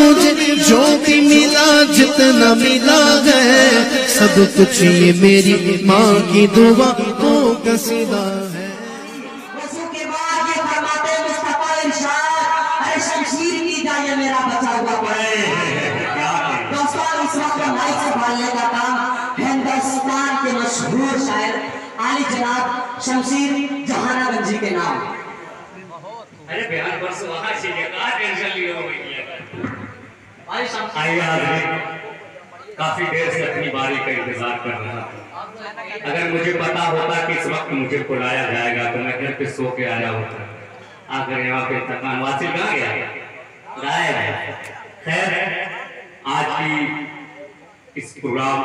मुझे जो भी मिला जितना मिला है, सब कुछ ये मेरी माँ की दुआ को कसीदा है। के बाद ये फरमाते मुस्तफा इरशाद, अरे शमशीर की जाए मेरा बचा हुआ कोई। दोस्तों इस वक्त माइक संभालने का काम हिंदुस्तान के मशहूर शायर आली जनाब शमशीर जहानागंजी के नाम। अरे बिहार वर्ष वहां से टेंशन लिया हो गई काफी देर से अपनी बारी का इंतजार कर रहा था। अगर मुझे पता होता कि इस वक्त मुझे बुलाया जाएगा तो मैं घर पे सो के आया होता। आकर यहाँ पे थकान वासिल कहाँ गया? गायब है। खैर आज की इस प्रोग्राम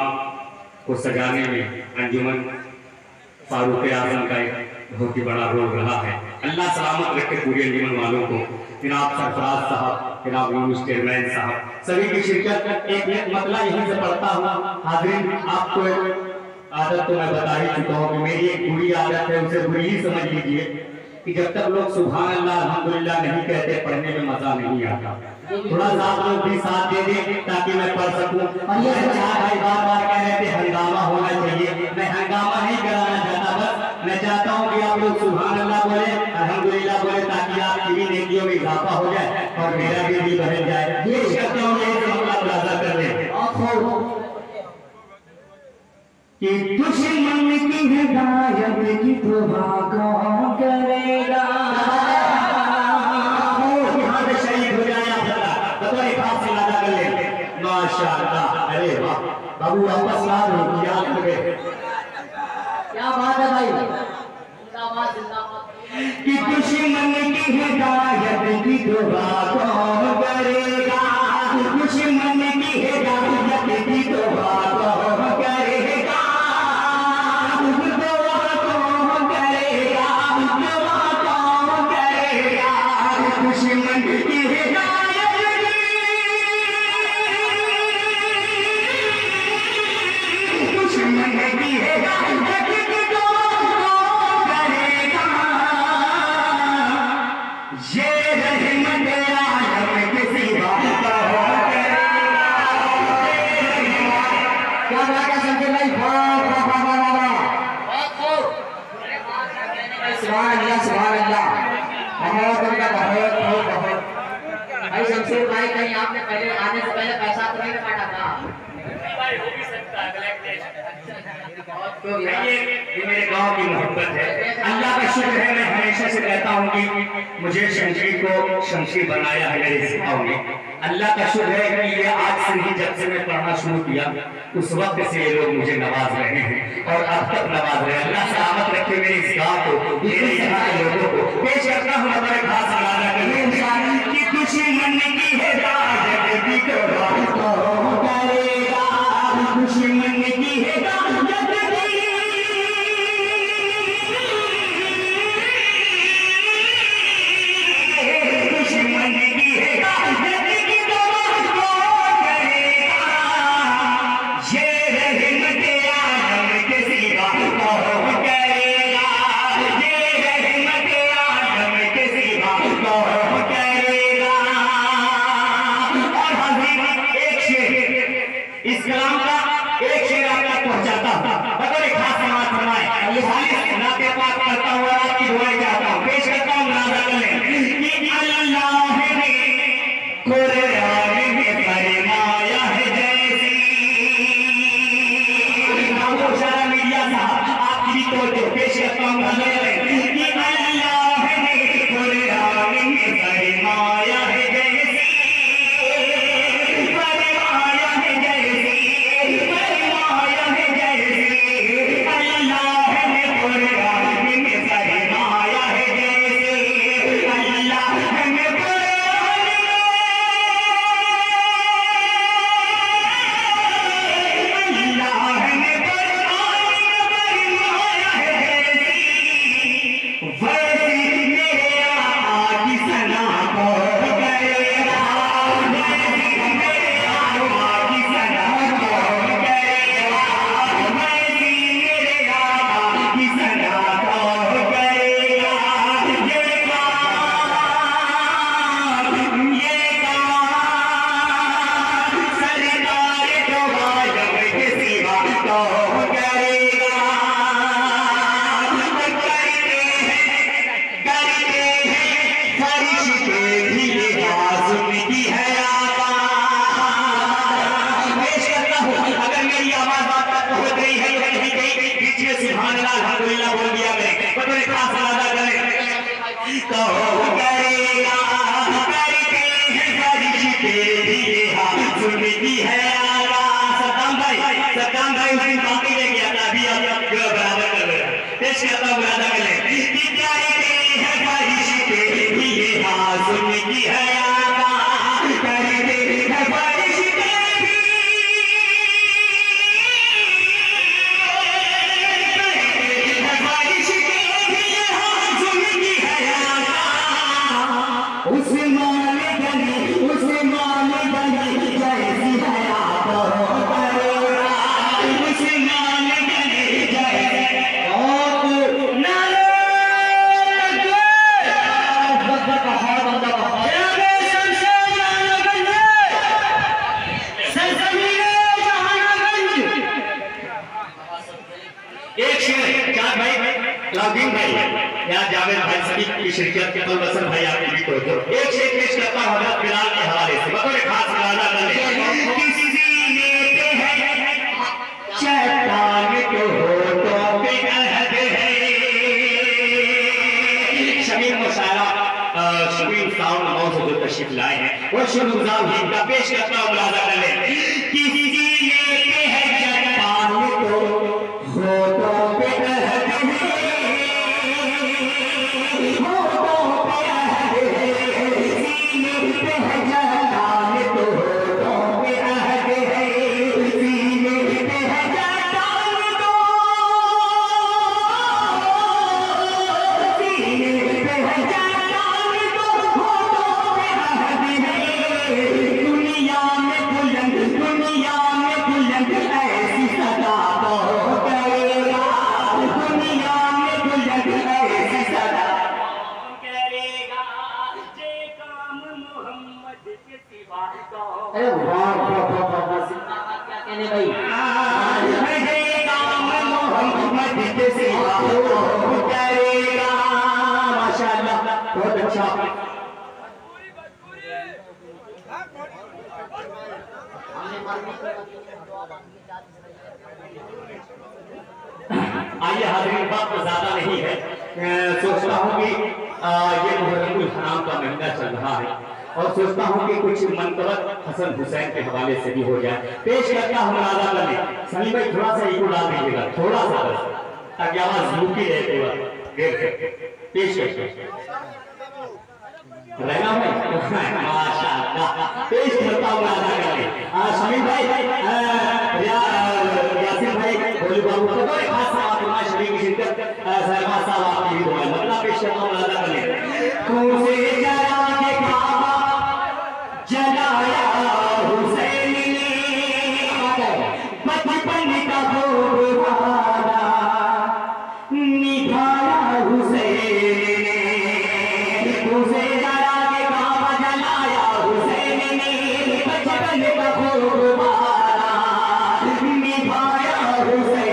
को सजाने में अंजुमन फारूक आजम का एक बहुत ही बड़ा रोल रहा है। अल्लाह सलामत रखे पूरे अंजुमन वालों को। जनाब सरफराज साहब, जनाब यूनुस चेयरमैन साहब, सभी की शिरकत। एक मतला यहीं से पढ़ता हूँ। हाज़रीन आपको आदत तो मैं बता ही चुका हूँ कि मेरी एक बुरी आदत है, उसे बुरी ही समझ लीजिए कि जब तक लोग सुभान अल्लाह अल्हम्दुलिल्लाह नहीं कहते पढ़ने में मजा नहीं आता। थोड़ा सा आप लोग भी साथ दे दें ताकि मैं पढ़ सकूं। और ये भाई बार बार कह रहे थे हंगामा होना चाहिए। मैं हंगामा नहीं कराना चाहता, बस मैं चाहता हूं कि आप लोग सुभान अल्लाह बोले, अल्हम्दुलिल्लाह बोले, ताकि आपकी भी नेकियों में इजाफा हो जाए और मेरा भी दिल बदल जाए। ये शब्द कर ले कि दुश्मन की हिदायत की दुआ कौन करेगा। यहाँ से शहीद हो जाए माशाअल्लाह। अरे वाह बाबू वापस ला दो, याद कर गए। क्या बात है भाई, जिंदाबाद जिंदाबाद। कि दुश्मन की हिदायत की दुआ कौन करेगा, दुश्मन की हिदायत की दुआ कौन करेगा, दुआ कौन करेगा, दुआ कौन करेगा, दुश्मन की हिदायत शमशीर भाई, कहीं आपने पहले आने से पहले पैसा तो नहीं काटा था? भाई हो भी सकता है, तो ये मेरे गांव की मोहब्बत है। अल्लाह का शुक्र है, मैं हमेशा से कहता हूँ कि मुझे शमशीर को शमशीर बनाया है मेरे इस गांव में। अल्लाह का शुक्र है कि ये आज से ही, जब से मैं पढ़ना शुरू किया उस वक्त से ये लोग मुझे नवाज रहे हैं और अब तक नवाज रहे हैं। अल्लाह सलामत रखे मेरे इस गांव को, मेरे यहाँ के लोगों को। पेश करता हूँ हमारे खास की दुश्मन की हिदायत की दुआ कौन करेगा, दुश्मन की हिदायत की है सद्दाम भाई उस दिन बाकी ले गया था, अभी आप बराबर कर रहे हैं। पेश करता हूँ मुरादा कर ले कि प्यारी तेरी है ख्वाहिश तेरी ये हाज़ुन की है आका, प्यारी तेरी है ख्वाहिश तेरी ख्वाहिश तेरी ये हाज़ुन की है आका, उसे मान गली जैसी है आका, उसे मान गली जैसी और नारे एक शेर चार भाई लाउद्दीन भाई या जावेद भाई सभी की शिरकत के बसर भाई आपकी भी तो एक शेर पेश करता हूं हजरत बिलाल के हवाले से बतौर खास मुरादा करने किसी ने है शैतान के होठों पे अहद है। शमीम मुशायरा शमीम साउंड मौजूद जो तशरीफ लाए हैं वो शुरुआत ही का पेश करता हूं मुरादा करने किसी ने है शैतान को होठों पे अहद है, होठों पे अहद है, सीने पे है शैतान को होठों पे अहद है, सीने पे है शैतान को, सीने पे है शैतान को होठों पे अहद है। दुनिया में बुलंद ऐसी सदा तो करेगा, दुनिया में बुलंद ऐसी सदा करेगा, जे काम मोहम्मद के सिवा तो अरे वाह क्या कहने भाई, जे काम मोहम्मद के सिवा तो करेगा। माशाअल्लाह बहुत अच्छा। आइए हाज़रीन, बात तो ज्यादा नहीं है, सोचता हूँ कि ये मुहर्रमुल हराम का महीना चल रहा है और सोचता हूँ कि कुछ मनकबत हसन हुसैन के हवाले से भी हो जाए। पेश करता हूँ मुरादा करने सलीम भाई थोड़ा सा इको डाल दीजिएगा, थोड़ा सा बस, ताकि आवाज झूठी रहे पूरा पेश करते रहना भाई। माशाअल्लाह पेश करता हूँ मुरादा करने सलीम भाई यासिर भाई भोलू बाबू को बड़े खास साहब शरीफ की शिरकत सरकार साहब आपकी भी दुआ मतलब पेश करता हूं मुरादा करने तुझे जला के काबा जलाया हुसैन ने बचपन का भोग वाला निभाया हुसैन ने, तुझे जला के काबा जलाया हुसैन ने बचपन का भोग वाला निभाया हुसैन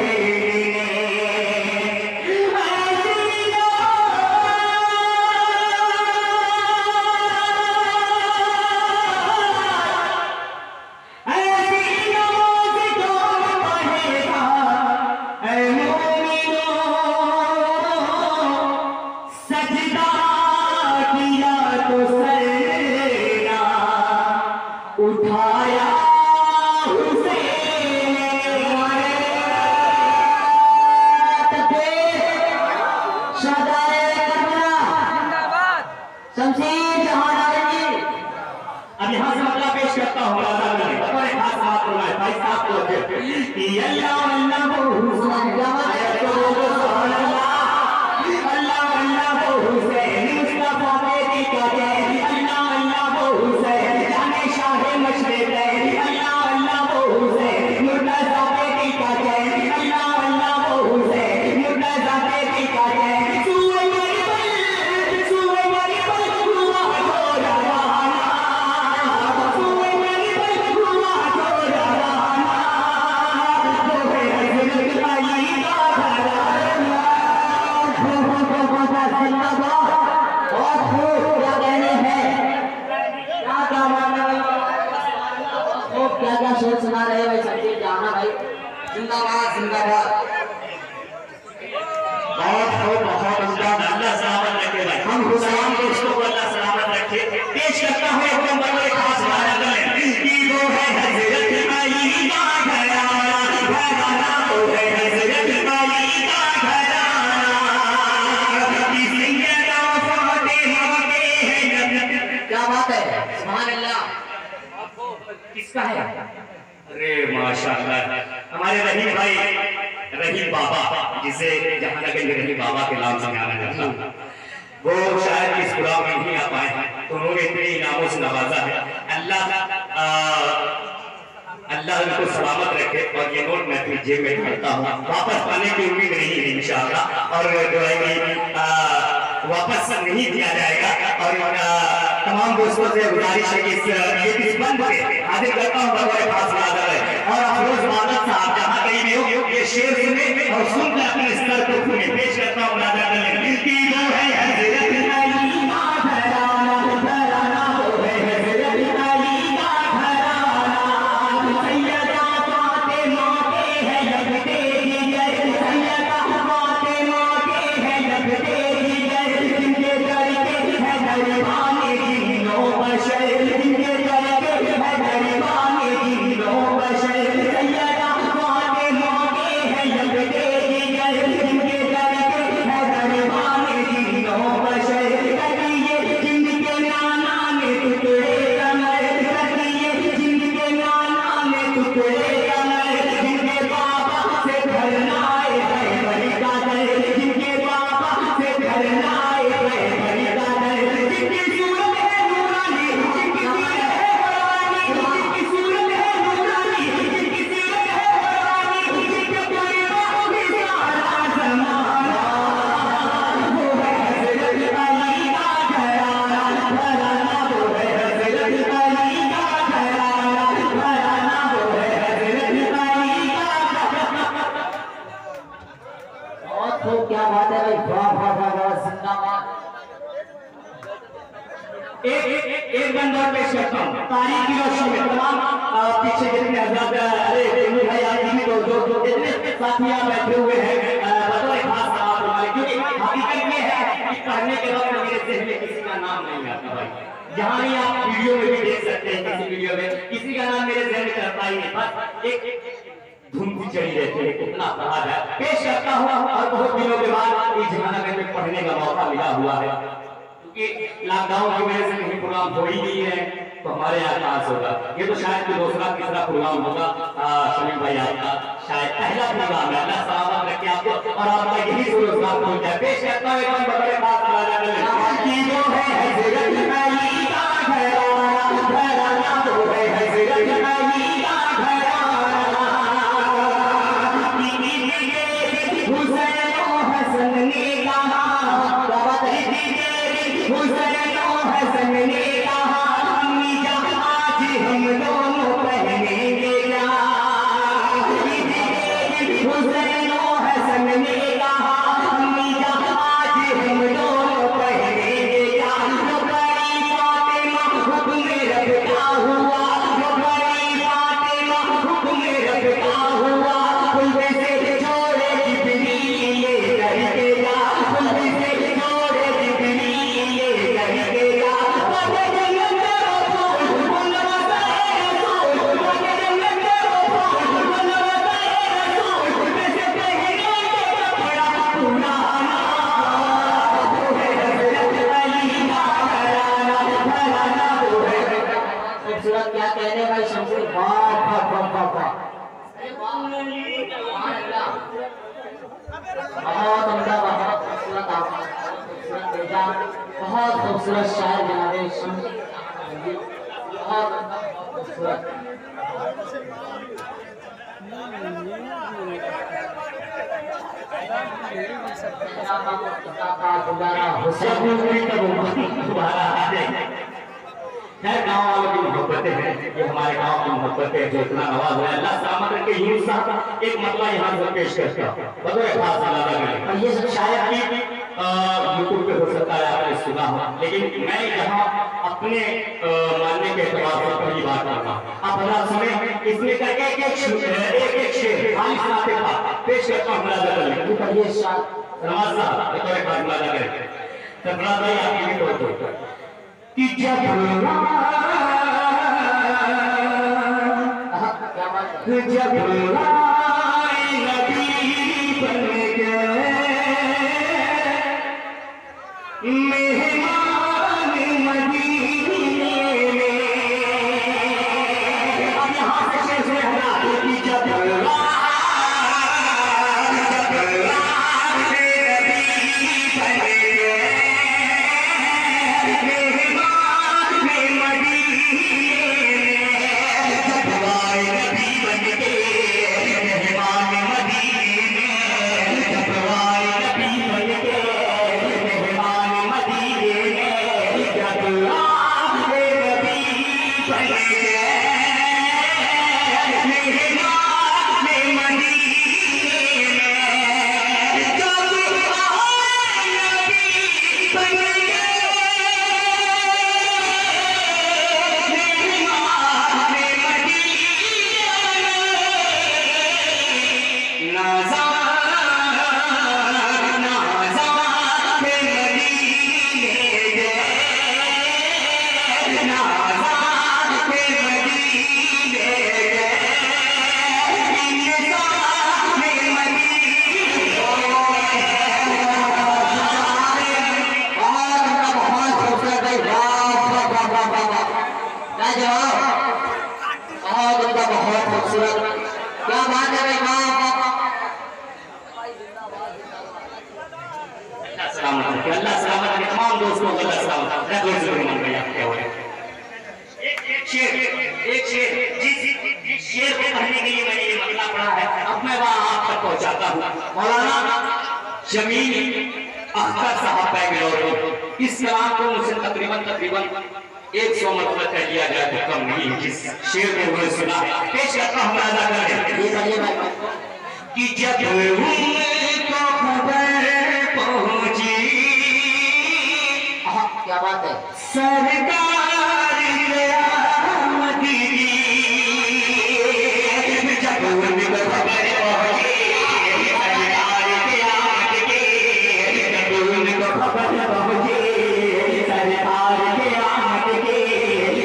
उठाया शमशीर अब यहाँ से मतलब पेश करता हूँ बड़े खास बात हो रहा है भाई साहब क्या शेर सुना रहे भाई सबके जाना भाई जिंदाबाद जिंदाबाद बहुत अल्लाह सलामत रखे भाई हम हुसैन दोस्तों को अल्लाह सलामत रखे। पेश करता हूँ एकदम बड़े खास बात कि वो है हज़रत किसका है? अरे माशाल्लाह, हमारे रहीम भाई, रहीम बाबा, जिसे जहां तक रहीम बाबा के नाम से जाना जाता, वो शायद इस प्रोग्राम में नहीं आ पाए हैं, तो उन्होंने इतने इनामों से नवाजा है। अल्लाह उनको सलामत रखे। और ये नोट मैं अपनी जेब में रखता हूँ, वापस पाने की उम्मीद नहीं है इंशाअल्लाह, और जो है कि वापस नहीं दिया जाएगा। और तमाम दोस्तों से गुजारिश है कि इस बंद पे हाजिर करता हूँ बगैर खास नजर है। और अफरोज मादत साहब जहाँ कहीं भी हो ये शेर सुने और सुनकर अपने स्तर को सुने। पेश करता हूँ नजर करने की वो है एक बंद और पेश करता हूँ तारीख की रोशनी में तमाम पीछे जितने हजरत भाई आदमी जो जितने साथी यहाँ बैठे हुए हैं बतौर खास सवाल हमारे, क्योंकि हकीकत ये है कि पढ़ने के वक्त मेरे जहन में किसी का नाम नहीं आता भाई। जहाँ भी आप वीडियो में भी देख सकते हैं, किसी वीडियो में किसी का नाम मेरे जहन में चलता ही नहीं, बस एक धुन भी चली रहती है। कितना कहा जाए, पेश करता हूँ। और बहुत दिनों के बाद इस जमाना में पढ़ने का मौका मिला हुआ है, क्योंकि लॉकडाउन की वजह से कहीं प्रोग्राम हो ही नहीं है, तो हमारे यहाँ पास होगा। ये तो शायद कोई दूसरा तीसरा प्रोग्राम होगा सलीम भाई आपका, शायद पहला प्रोग्राम है। अल्लाह सलामत रखे आपको और आपका यही रोजगार पहुंच जाए। पेश करता हूँ एकदम बड़े बात बहुत खूबसूरत शायर जनाबे बहुत खूबसूरत। गाँव वालों की मोहब्बतें हैं, ये हमारे गाँव की मोहब्बतें जो इतना नवाज है। अल्लाह सलामत रखे। यूनुस साहब का एक मतला यहाँ से पेश करता हूँ, और ये सब शायद भी यूट्यूब पे हो सकता है आपने सुना हो, लेकिन मैं यहाँ अपने मानने के एतबार से पहली बात करता हूँ। आप हमारा सुने, इसमें का एक एक शेर खाली सुनाते था, पेश करता हूँ। नवाज साहब बतौर खास मुलाजा करें। सरफराज भाई आपकी भी बहुत कि जब नबी बन गए मेहमान मदीने में, बहुत उनका बहुत खूबसूरत, क्या बात है भाई, वाह। अल्लाह सलामत रखे तमाम दोस्तों को, अल्लाह सलामत रखे। एक शेर जिस शेर को पढ़ने के लिए मैंने ये मसला पढ़ा है, अब मैं वहां आप तक पहुंचाता हूँ। मौलाना जमील अख्तर साहब बेंगलुरु, इस कलाम को मुझसे तकरीबन 100 मरतबा कह लिया जाए तो कम नहीं। जिस शेर को उन्होंने सुना पेश करता हूँ, अदा करें कि जब उनको खबर पहुंची, क्या बात है, सरकार क़यामत की, जब उनको खबर पहुंची सरकार क़यामत की, जब उनको खबर पहुंची सरकार क़यामत की, जब उनको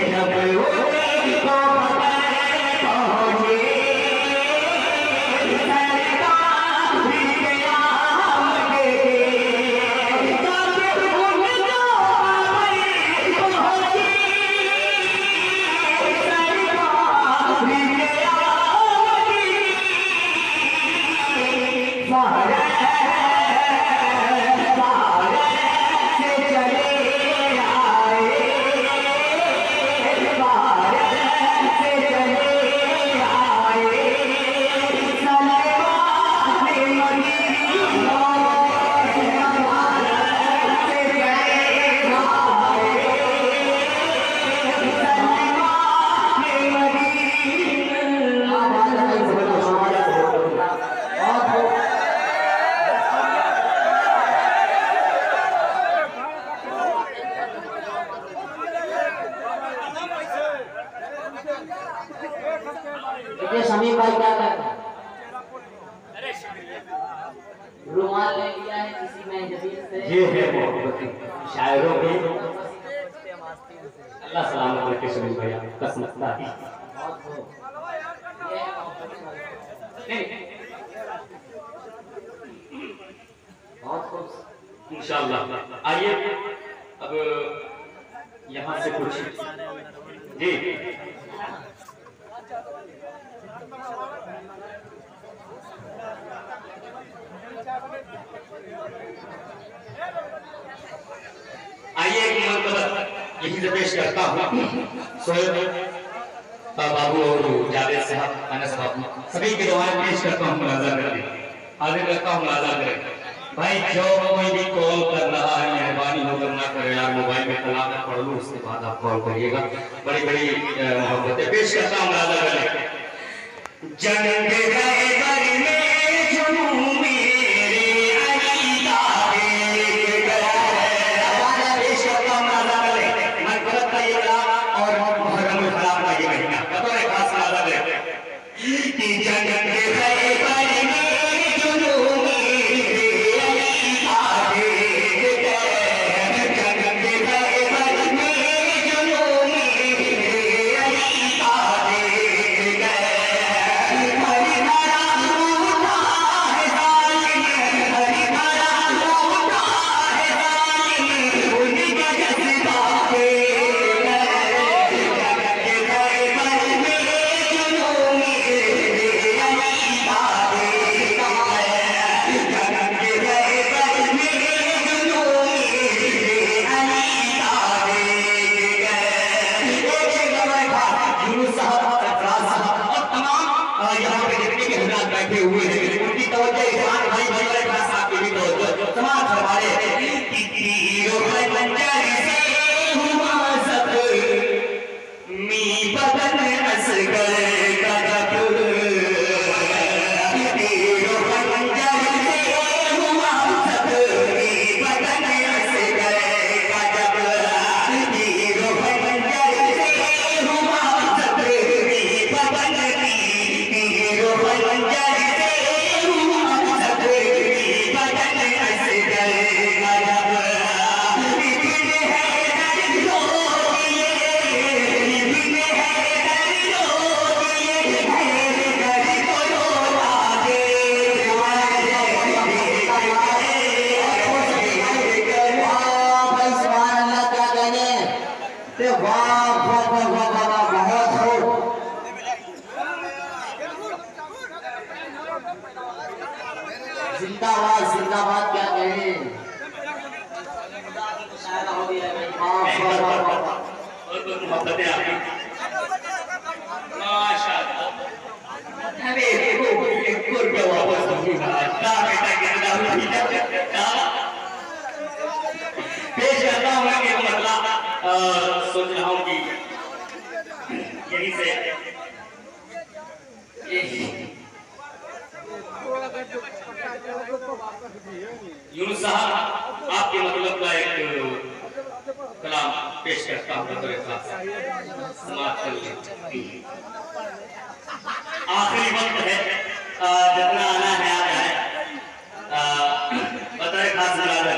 खबर पहुंची शमीम भाई क्या कर रहे हैं? रुमाल ले लिया है किसी में जबीर से, ये है मोहब्बत शायरों की। अल्लाह सलामत रखे शमीम भैया, कसम खुदा की। बहुत खूब, इंशाअल्लाह। आइए अब यहाँ से कुछ जी आइए एक मरतबा यही से पेश करता हूँ। सोएब बाबू और जावेद साहब, अनस बाबू, सभी की दुआएं पेश करता हूँ। मुलाजा करें, हाजिर करता हूँ, मुलाजा करें। भाई जो कोई भी कॉल कर रहा है, मेहरबानी होकर ना करे यार, मोबाइल में तलाक पढ़ लूँ, उसके बाद आप कॉल करिएगा। बड़ी बड़ी मोहब्बतें पेश करता हूँ, मुलाजा करें। जंग खैबर में जुनूबी बैठे हुए हैं, उनकी तवज्जो इरफान भाई वाले पास आपकी भी तवज्जो तमाम फरमाए कि तीरों पे मंजर से हुआ सब मी बदन असगर का गपुर, तीरों पे मंजर से हुआ सब मी बदन असगर का गपुर, तीरों पे मंजर से हुआ सब मी बदन, तीरों पे मंजर जिंदाबाद क्या कहें। पेश करता हूँ एक मतलब सोच रहा हूँ कि यहीं से यूनुस साहब आपके मतलब का एक कलाम पेश करता हूँ। आखिरी वक्त है, जितना आना है आ जाए। बताए खास मुराद है।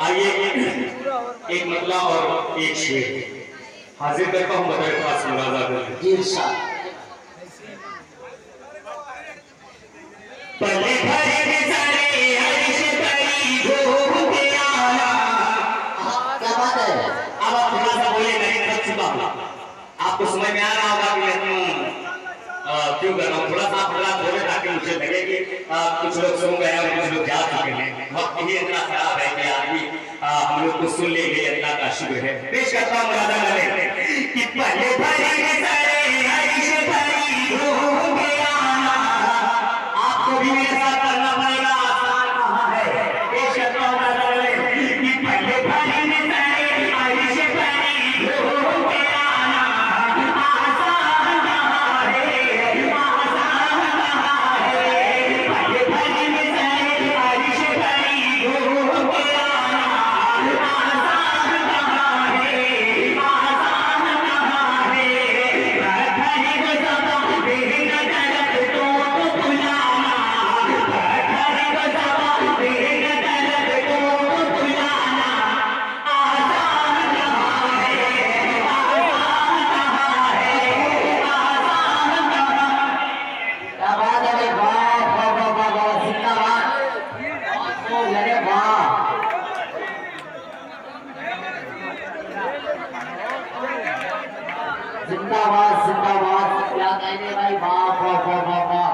आइए एक मतला और एक शेर हाजिर करता हूँ। बताए खास मुराद है। आपको समझ में आ रहा होगा कि मैं क्यों कर रहा हूँ। थोड़ा सा बोले ताकि मुझे लगे कि कुछ लोग सुन गए और कुछ लोग जा चुके हैं। वक्त ये इतना खराब है कि आदमी हम लोग को सुन ले गए। अल्लाह का शुक्र है। पेश करता हूँ मुरादा वाले कि पहले आपको भी मेरे साथ करना पड़ेगा। आसान कहाँ है। पेश करता हूँ मुरादा वाले कि पहले जिंदाबाद जिंदाबाद क्या कहने भाई। वाह वाह वाह वाह वाह।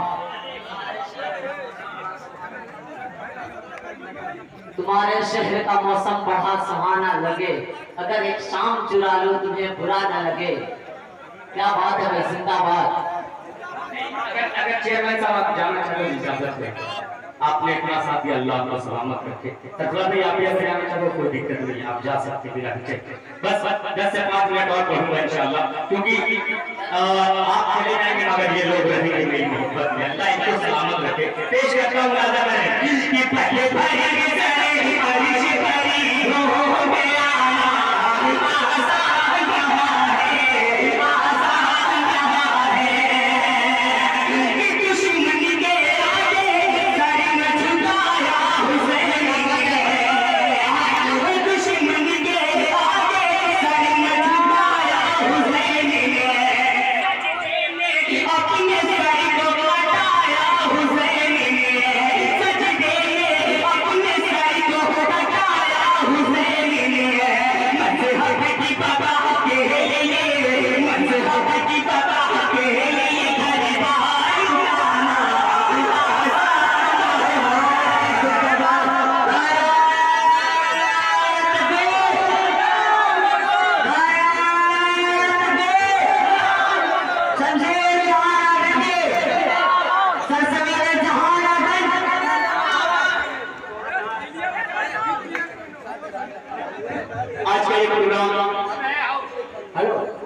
तुम्हारे शहर का मौसम बड़ा सुहाना लगे, अगर एक शाम चुरा लो तुम्हें बुरा न लगे। क्या बात है भाई। जिंदाबाद। अगर चेयरमैन साहब आप जाना चाहो इजाजत है। आपने इतना साथ दिया, अल्लाह आपको सलामत रखे। तकला भाई आप यहाँ जाना चाहो कोई दिक्कत नहीं, आप जा सकते बिना हिचक। बस 10 से 5 मिनट और पढ़ूंगा इंशाल्लाह, क्योंकि आप चले जाएंगे मगर ये लोग रहेंगे मेरी मोहब्बत में। अल्लाह इनको सलामत रखे। पेश करता हूँ मुरादा मैं कि पहले आज का ये प्रोग्राम हेलो